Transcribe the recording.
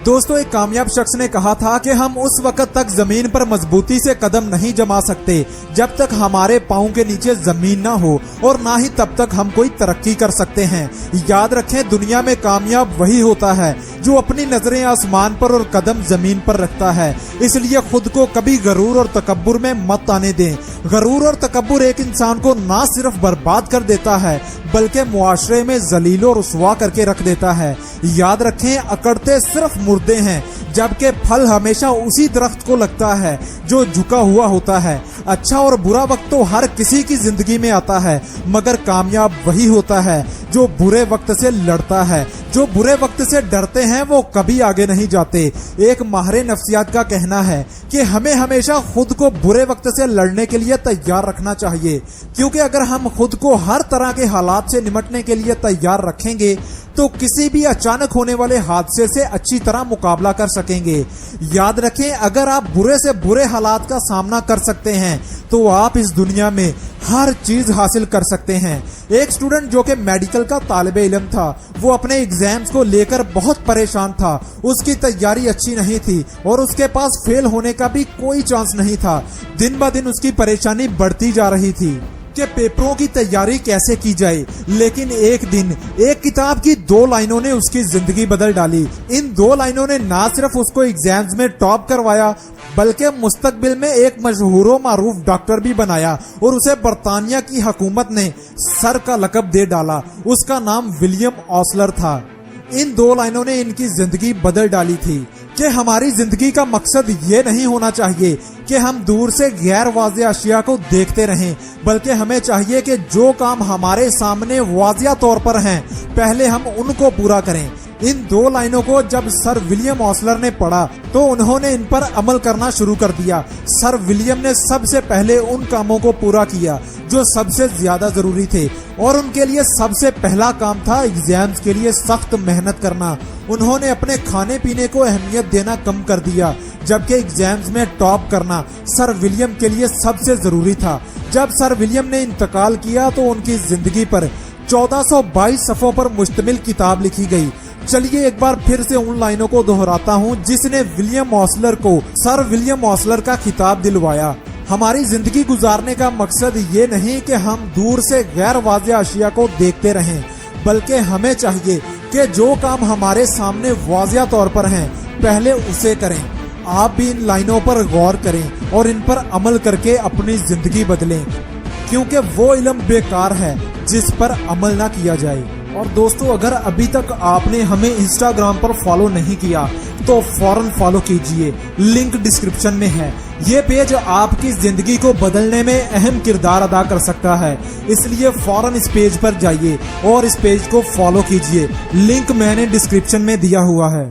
दोस्तों, एक कामयाब शख्स ने कहा था कि हम उस वक्त तक जमीन पर मजबूती से कदम नहीं जमा सकते जब तक हमारे पाँव के नीचे जमीन ना हो, और ना ही तब तक हम कोई तरक्की कर सकते हैं। याद रखें, दुनिया में कामयाब वही होता है जो अपनी नजरें आसमान पर और कदम जमीन पर रखता है। इसलिए खुद को कभी गरूर और तकब्बुर में मत आने दें। गरूर और तकब्बुर एक इंसान को ना सिर्फ बर्बाद कर देता है बल्कि मुआशरे में जलील और रुसवा करके रख देता है। याद रखें, अकड़ते सिर्फ मुर्दे हैं, जबकि फल हमेशा उसी दरख्त को लगता है जो झुका हुआ होता है। अच्छा और बुरा वक्त तो हर किसी की जिंदगी में आता है, मगर कामयाब वही होता है जो बुरे वक्त से लड़ता है। जो बुरे वक्त से डरते हैं वो कभी आगे नहीं जाते। एक माहिर नफ्सियात का कहना है कि हमें हमेशा खुद को बुरे वक्त से लड़ने के लिए तैयार रखना चाहिए, क्योंकि अगर हम खुद को हर तरह के हालात से निपटने के लिए तैयार रखेंगे तो किसी भी अचानक होने वाले हादसे से अच्छी तरह मुकाबला कर सकेंगे। याद रखें, अगर आप बुरे से बुरे हालात का सामना कर सकते हैं तो आप इस दुनिया में हर चीज हासिल कर सकते हैं। एक स्टूडेंट जो कि मेडिकल का तालिबे इल्म था, वो अपने एग्जाम्स को लेकर बहुत परेशान था। उसकी तैयारी अच्छी नहीं थी और उसके पास फेल होने का भी कोई चांस नहीं था। दिन ब दिन उसकी परेशानी बढ़ती जा रही थी कि पेपरों की तैयारी कैसे की जाए। लेकिन एक दिन एक किताब की 2 लाइनों ने उसकी जिंदगी बदल डाली। इन 2 लाइनों ने ना सिर्फ उसको एग्जाम्स में टॉप करवाया बल्कि मुस्तकबिल में एक मशहूर व मारूफ डॉक्टर भी बनाया, और उसे बरतानिया की हुकूमत ने सर का लक़ब दे डाला। उसका नाम विलियम ऑसलर था। इन 2 लाइनों ने इनकी जिंदगी बदल डाली थी कि हमारी जिंदगी का मकसद ये नहीं होना चाहिए कि हम दूर से गैर वाज़ेह अशिया को देखते रहें, बल्कि हमें चाहिए कि जो काम हमारे सामने वाज़ेह तौर पर हैं पहले हम उनको पूरा करें। इन 2 लाइनों को जब सर विलियम ऑसलर ने पढ़ा तो उन्होंने इन पर अमल करना शुरू कर दिया। सर विलियम ने सबसे पहले उन कामों को पूरा किया जो सबसे ज्यादा जरूरी थे, और उनके लिए सबसे पहला काम था एग्जाम्स के लिए सख्त मेहनत करना। उन्होंने अपने खाने पीने को अहमियत देना कम कर दिया, जबकि एग्जाम्स में टॉप करना सर विलियम के लिए सबसे जरूरी था। जब सर विलियम ने इंतकाल किया तो उनकी जिंदगी पर 1422 सफ़ों पर मुश्तमिल किताब लिखी गई। चलिए एक बार फिर से उन लाइनों को दोहराता हूँ जिसने विलियम ऑसलर को सर विलियम ऑसलर का खिताब दिलवाया। हमारी जिंदगी गुजारने का मकसद ये नहीं कि हम दूर से गैर वाज़ेह अशिया को देखते रहें, बल्कि हमें चाहिए कि जो काम हमारे सामने वाज़ेह तौर पर हैं पहले उसे करें। आप भी इन लाइनों पर गौर करें और इन पर अमल करके अपनी जिंदगी बदलें, क्योंकि वो इल्म बेकार है जिस पर अमल ना किया जाए। और दोस्तों, अगर अभी तक आपने हमें इंस्टाग्राम पर फॉलो नहीं किया तो फौरन फॉलो कीजिए, लिंक डिस्क्रिप्शन में है। ये पेज आपकी जिंदगी को बदलने में अहम किरदार अदा कर सकता है, इसलिए फौरन इस पेज पर जाइए और इस पेज को फॉलो कीजिए। लिंक मैंने डिस्क्रिप्शन में दिया हुआ है।